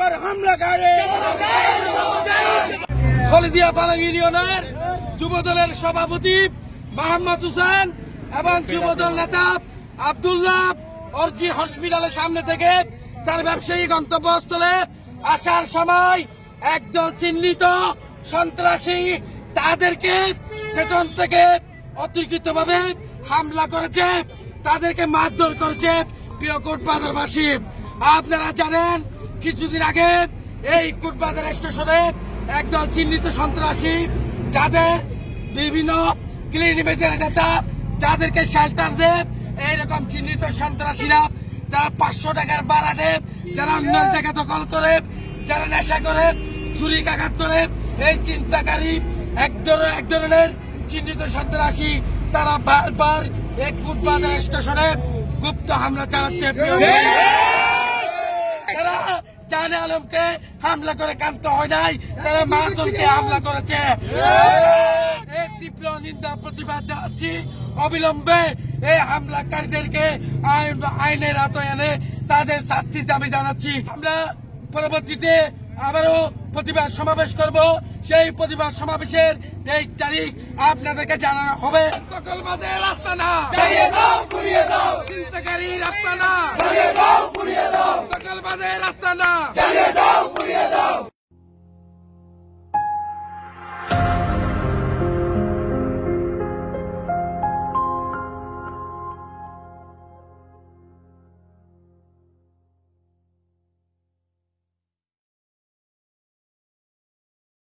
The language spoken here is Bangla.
আবার হামলাকারী হলদিয়া পালং ইউনিয়নের যুবদলের সভাপতি মোহাম্মদ হোসেন এবং যুবদল নেতা আব্দুল্লাহ অর্জি হসপিটালের সামনে থেকে তার ব্যবসায়ী গন্তব্যস্থলে আসার সময় একদল চিহ্নিত সন্ত্রাসী তাদেরকে পেছন থেকে অতর্কিতভাবে হামলা করেছে, তাদেরকে মারধর করেছে। প্রিয় কোটবাজারবাসী, আপনারা জানেন কিছুদিন আগে এই কোটবাজার স্টেশনে একদল চিহ্নিত সন্ত্রাসী যাদের বিভিন্ন ক্লিন ইমেজের নেতা যাদেরকে শেল্টার দেয়, এইরকম চিহ্নিত সন্ত্রাসীরা যারা 500 টাকার ভাড়া দেয়, যারা অন্য জায়গা দখল করে, যারা নেশা করে, চুরি কাঘাত করে, এই চিন্তাকারী এক ধরনের চিহ্নিত সন্ত্রাসী তারা বারবার এই কোটবাজার স্টেশনে গুপ্ত হামলা চালাচ্ছে। তারা জানে আলমকে হামলা করে কান্ত হয় নাই, তারা মাসুমকে হামলা করেছে। এই তীব্র নিন্দা প্রতিবাদ জানাচ্ছি। অবিলম্বে এই হামলাকারীদেরকে আইনের আওতায় এনে তাদের শাস্তির দাবি জানাচ্ছি। আমরা পরবর্তীতে আবারও প্রতিবাদ সমাবেশ করব। সেই প্রতিবাদ সমাবেশের 23 তারিখ আপনাদেরকে জানানো হবে। দখলবাজের রাস্তা না, চিন্তাকারী রাস্তা না, দখলবাজের রাস্তা না।